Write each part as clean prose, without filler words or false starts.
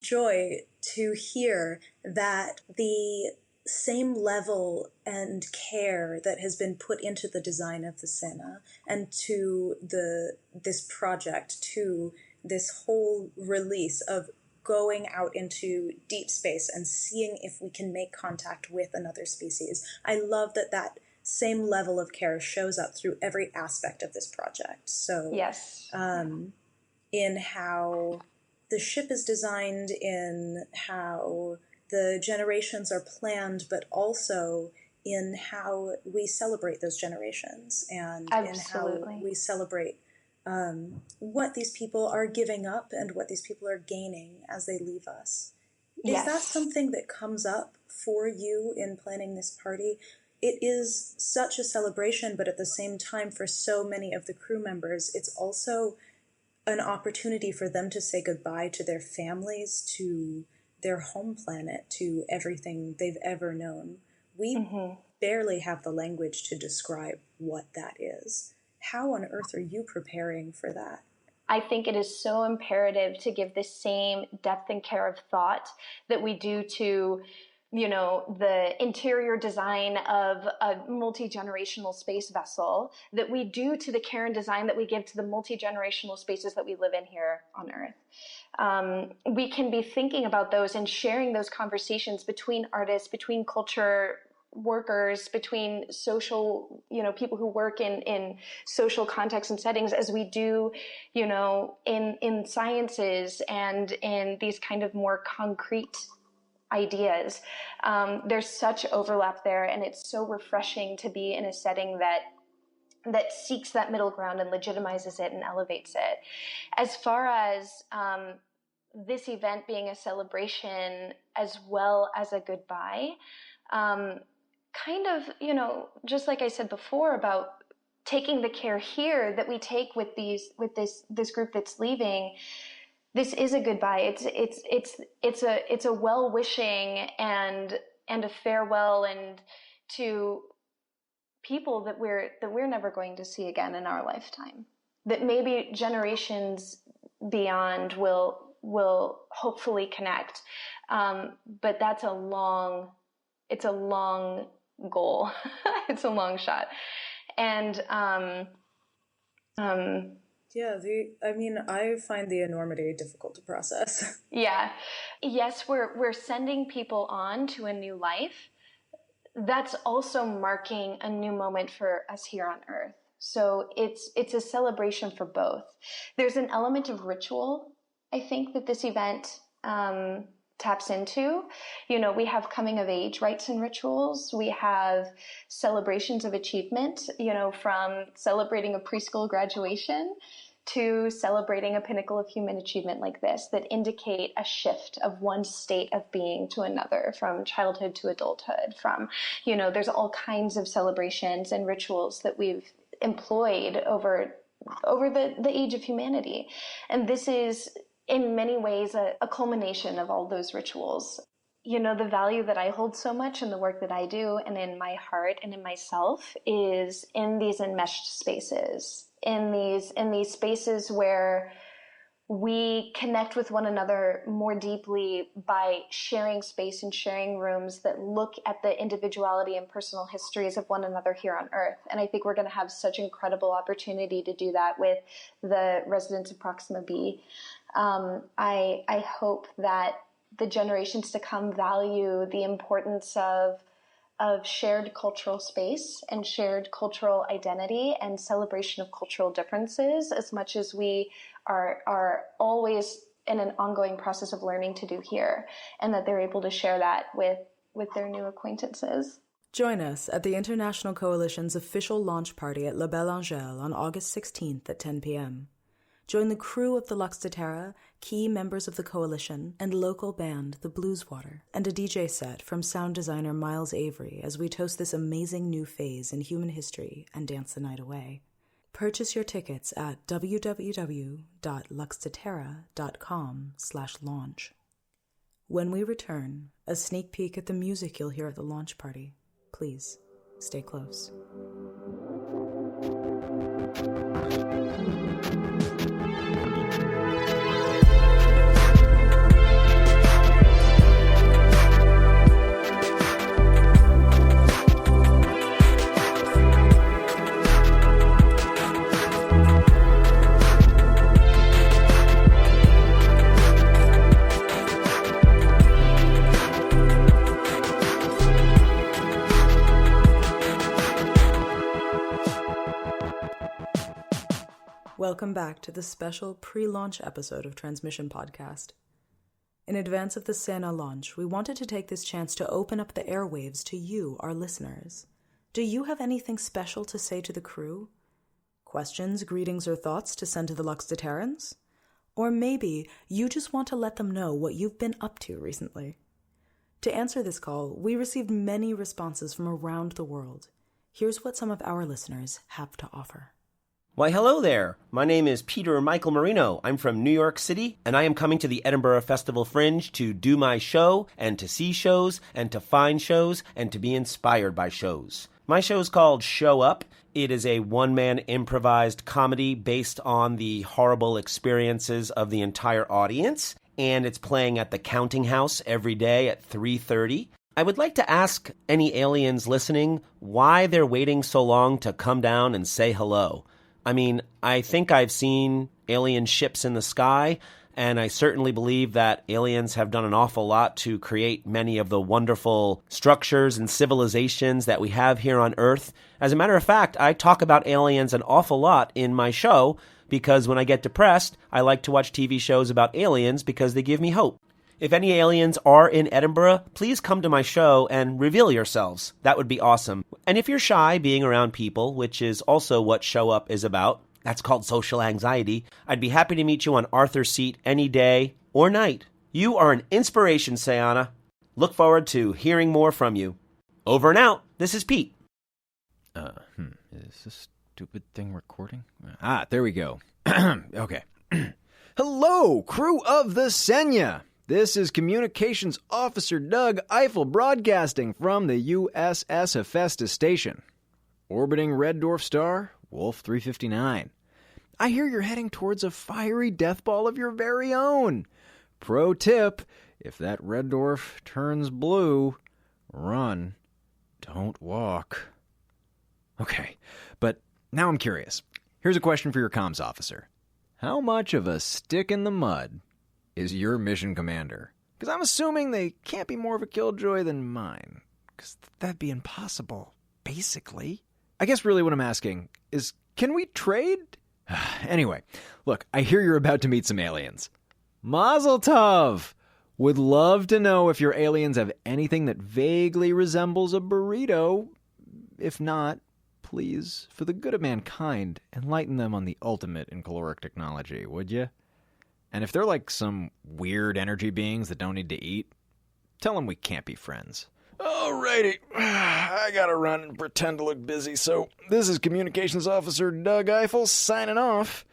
joy to hear that the same level and care that has been put into the design of the Saena and to this project, to this whole release of going out into deep space and seeing if we can make contact with another species. I love that same level of care shows up through every aspect of this project. So yes, in how the ship is designed, in how the generations are planned, but also in how we celebrate those generations and absolutely. in how we celebrate what these people are giving up and what these people are gaining as they leave us. Yes. Is that something that comes up for you in planning this party? It is such a celebration, but at the same time, for so many of the crew members, it's also an opportunity for them to say goodbye to their families, to their home planet, to everything they've ever known. We barely have the language to describe what that is. How on earth are you preparing for that? I think it is so imperative to give the same depth and care of thought that we do to, the interior design of a multi-generational space vessel, that we do to the care and design that we give to the multi-generational spaces that we live in here on Earth. We can be thinking about those and sharing those conversations between artists, between culture workers, between social, people who work in social contexts and settings, as we do, in sciences and in these kind of more concrete ideas. There's such overlap there, and it's so refreshing to be in a setting that seeks that middle ground and legitimizes it and elevates it. As far as this event being a celebration as well as a goodbye, kind of, just like I said before about taking the care here that we take with this group that's leaving. This is a goodbye. It's a well-wishing and a farewell, and to people that we're never going to see again in our lifetime, that maybe generations beyond will hopefully connect. But that's a long goal. It's a long shot. And I find the enormity difficult to process. Yeah. Yes, we're sending people on to a new life. That's also marking a new moment for us here on Earth. So it's a celebration for both. There's an element of ritual, I think, that this event taps into. We have coming of age rites and rituals. We have celebrations of achievement, from celebrating a preschool graduation to celebrating a pinnacle of human achievement like this, that indicate a shift of one state of being to another, from childhood to adulthood, there's all kinds of celebrations and rituals that we've employed over the age of humanity. And this is, in many ways, a culmination of all those rituals. The value that I hold so much in the work that I do and in my heart and in myself is in these enmeshed spaces, in these spaces where we connect with one another more deeply by sharing space and sharing rooms that look at the individuality and personal histories of one another here on Earth. And I think we're going to have such incredible opportunity to do that with the residents of Proxima B. I hope that the generations to come value the importance of shared cultural space and shared cultural identity and celebration of cultural differences as much as we are always in an ongoing process of learning to do here, and that they're able to share that with their new acquaintances. Join us at the International Coalition's official launch party at La Belle Angele on August 16th at 10 p.m. Join the crew of the Lux de Terra, key members of the coalition, and local band The Blueswater, and a DJ set from sound designer Myles Avery as we toast this amazing new phase in human history and dance the night away. Purchase your tickets at www.luxdeterra.com/launch. When we return, a sneak peek at the music you'll hear at the launch party. Please, stay close. Welcome back to the special pre-launch episode of Transmission Podcast. In advance of the Saena launch, we wanted to take this chance to open up the airwaves to you, our listeners. Do you have anything special to say to the crew? Questions, greetings, or thoughts to send to the Luxdeterrans? Or maybe you just want to let them know what you've been up to recently. To answer this call, we received many responses from around the world. Here's what some of our listeners have to offer. Why, hello there. My name is Peter Michael Marino. I'm from New York City, and I am coming to the Edinburgh Festival Fringe to do my show, and to see shows, and to find shows, and to be inspired by shows. My show is called Show Up. It is a one-man improvised comedy based on the horrible experiences of the entire audience, and it's playing at the Counting House every day at 3:30. I would like to ask any aliens listening why they're waiting so long to come down and say hello. I mean, I think I've seen alien ships in the sky, and I certainly believe that aliens have done an awful lot to create many of the wonderful structures and civilizations that we have here on Earth. As a matter of fact, I talk about aliens an awful lot in my show because when I get depressed, I like to watch TV shows about aliens because they give me hope. If any aliens are in Edinburgh, please come to my show and reveal yourselves. That would be awesome. And if you're shy being around people, which is also what Show Up is about, that's called social anxiety, I'd be happy to meet you on Arthur's Seat any day or night. You are an inspiration, Saena. Look forward to hearing more from you. Over and out. This is Pete. Is this stupid thing recording? There we go. Okay. Hello, crew of the Saena. This is Communications Officer Doug Eiffel broadcasting from the USS Hephaestus Station. Orbiting Red Dwarf Star, Wolf 359. I hear you're heading towards a fiery death ball of your very own. Pro tip, if that red dwarf turns blue, run, don't walk. Okay, but now I'm curious. Here's a question for your comms officer. How much of a stick in the mud is your mission commander? Because I'm assuming they can't be more of a killjoy than mine. Because that'd be impossible, basically. I guess really what I'm asking is, can we trade? Anyway, look, I hear you're about to meet some aliens. Mazel tov! Would love to know if your aliens have anything that vaguely resembles a burrito. If not, please, for the good of mankind, enlighten them on the ultimate in caloric technology, would you? And if they're like some weird energy beings that don't need to eat, tell them we can't be friends. Alrighty, I gotta run and pretend to look busy, so this is Communications Officer Doug Eiffel signing off.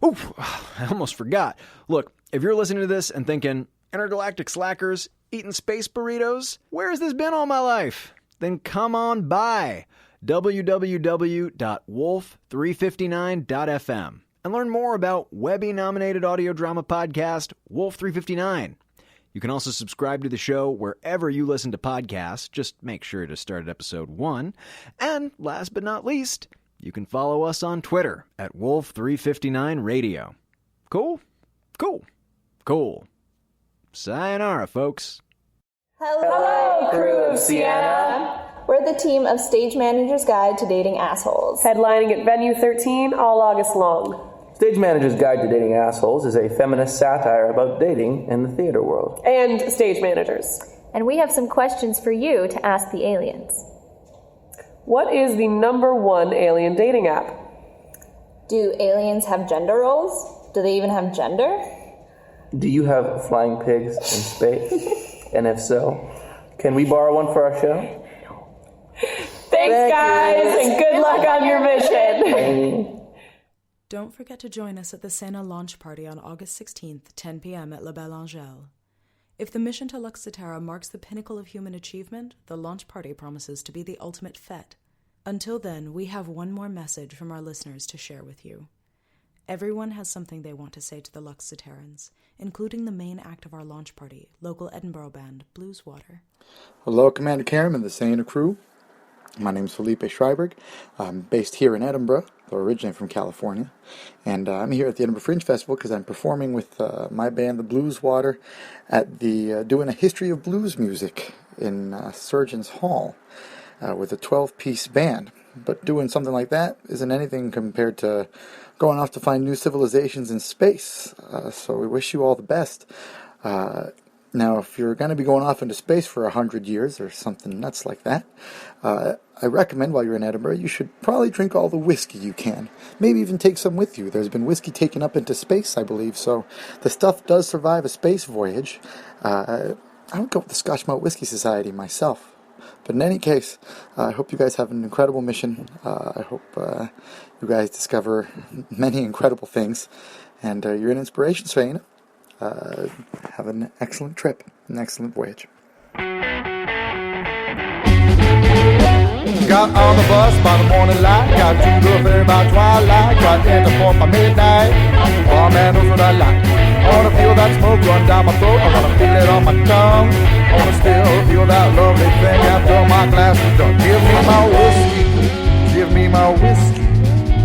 Oof, I almost forgot. Look, if you're listening to this and thinking, intergalactic slackers, eating space burritos, where has this been all my life? Then come on by www.wolf359.fm. and learn more about Webby-nominated audio drama podcast Wolf 359. You can also subscribe to the show wherever you listen to podcasts. Just make sure to start at episode 1. And last but not least, you can follow us on Twitter at Wolf359Radio. Cool? Cool. Cool. Sayonara, folks. Hello, crew of Saena. We're the team of Stage Manager's Guide to Dating Assholes. Headlining at Venue 13 all August long. Stage Manager's Guide to Dating Assholes is a feminist satire about dating in the theater world. And Stage Managers. And we have some questions for you to ask the aliens. What is the #1 alien dating app? Do aliens have gender roles? Do they even have gender? Do you have flying pigs in space? And if so, can we borrow one for our show? Thanks, guys, and good luck on your mission. Don't forget to join us at the Saena launch party on August 16th, 10 p.m. at Belle Angele. If the mission to Luxdeterra marks the pinnacle of human achievement, the launch party promises to be the ultimate fete. Until then, we have one more message from our listeners to share with you. Everyone has something they want to say to the Luxdeterrans, including the main act of our launch party, local Edinburgh band, Blueswater. Hello, Commander Karen and the Saena crew. My name is Felipe Schreiberg. I'm based here in Edinburgh, though originally from California. And I'm here at the Edinburgh Fringe Festival because I'm performing with my band, the Blueswater, at the doing a history of blues music in Surgeons Hall with a 12-piece band. But doing something like that isn't anything compared to going off to find new civilizations in space. So we wish you all the best. Now, if you're going to be going off into space for 100 years or something nuts like that, I recommend while you're in Edinburgh, you should probably drink all the whiskey you can. Maybe even take some with you. There's been whiskey taken up into space, I believe, so the stuff does survive a space voyage. I would go with the Scotch Malt Whiskey Society myself. But in any case, I hope you guys have an incredible mission. I hope you guys discover many incredible things. And you're an inspiration, Saena. Have an excellent trip, an excellent voyage. Got on the bus by the morning light, got to the ferry by twilight, got in the port by midnight. Oh man knows what I like. I wanna feel that smoke run down my throat, I wanna feel it on my tongue. I wanna still feel that lovely thing after my glass is done. Give me my whiskey, give me my whiskey,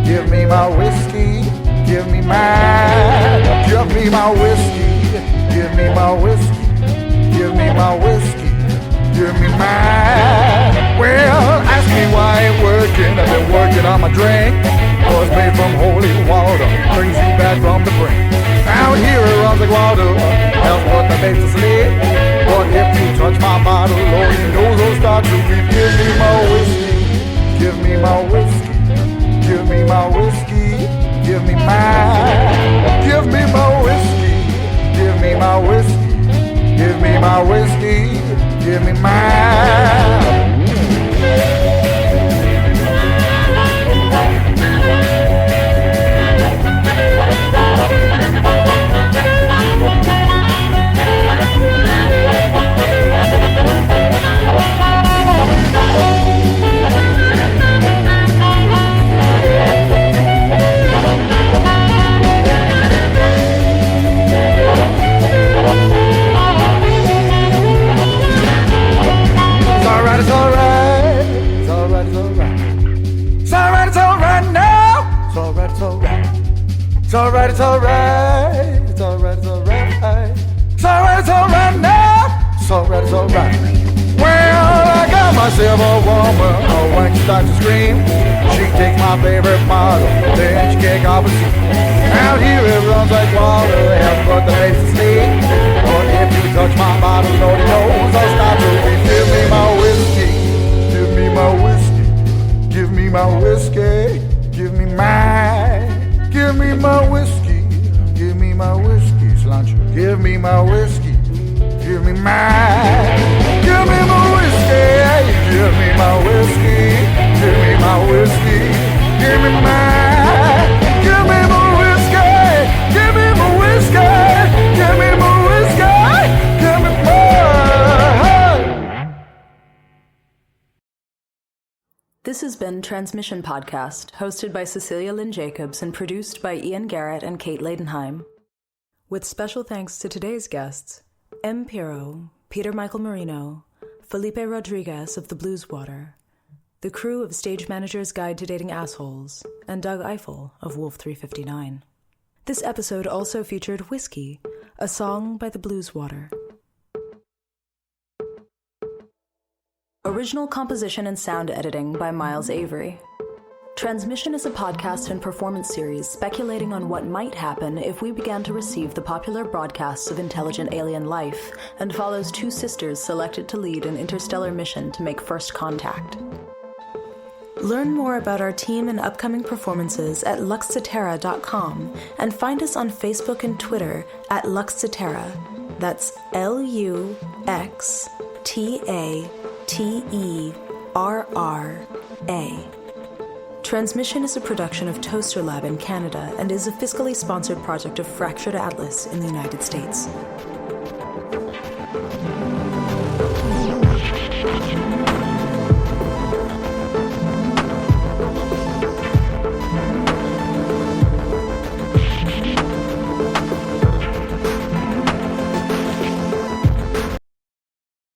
give me my whiskey, give me mine. Give me my whiskey, give me my whiskey, give me my whiskey, give me mine. Well, ask me why I ain't working. I've been working on my drink. Was made from holy water, brings you back from the brink. Out here it runs like water, helps put the mates to sleep. But if you touch my bottle, Lord, you know they'll start to weep. Give me my whiskey, give me my whiskey, give me my whiskey, give me mine. Give me my whiskey, give me my whiskey, give me my whiskey, give me mine. It's alright, it's alright, it's alright, it's alright. It's alright, it's alright now. It's alright, it's alright. Well, I got myself a woman, oh, when she starts to scream, she takes my favorite bottle, then she can't off a seat. Out here it runs like water, helps put the mates to sleep. But if you touch my bottle, Lord knows I'll start to weep. Give me my whiskey, give me my whiskey, give me my whiskey, give me mine. Give me my whiskey, give me my whiskey, cilantro. Give me my whiskey, give me mine. Give me my whiskey, give me my whiskey, give me my whiskey, give me mine. Give me my whiskey, give me my whiskey, give me my whiskey, give me mine. This has been Transmission Podcast, hosted by Cecilia Lynn Jacobs and produced by Ian Garrett and Kate Ladenheim. With special thanks to today's guests, Piro, Peter Michael Marino, Felipe Rodriguez of the Blueswater, the crew of Stage Manager's Guide to Dating Assholes, and Doug Eiffel of Wolf 359. This episode also featured Whisky, a song by the Blueswater. Original composition and sound editing by Myles Avery. Transmission is a podcast and performance series speculating on what might happen if we began to receive the popular broadcasts of intelligent alien life, and follows two sisters selected to lead an interstellar mission to make first contact. Learn more about our team and upcoming performances at luxcetera.com, and find us on Facebook and Twitter at Luxcetera. That's LUXTATERRA. Transmission is a production of Toaster Lab in Canada and is a fiscally sponsored project of Fractured Atlas in the United States.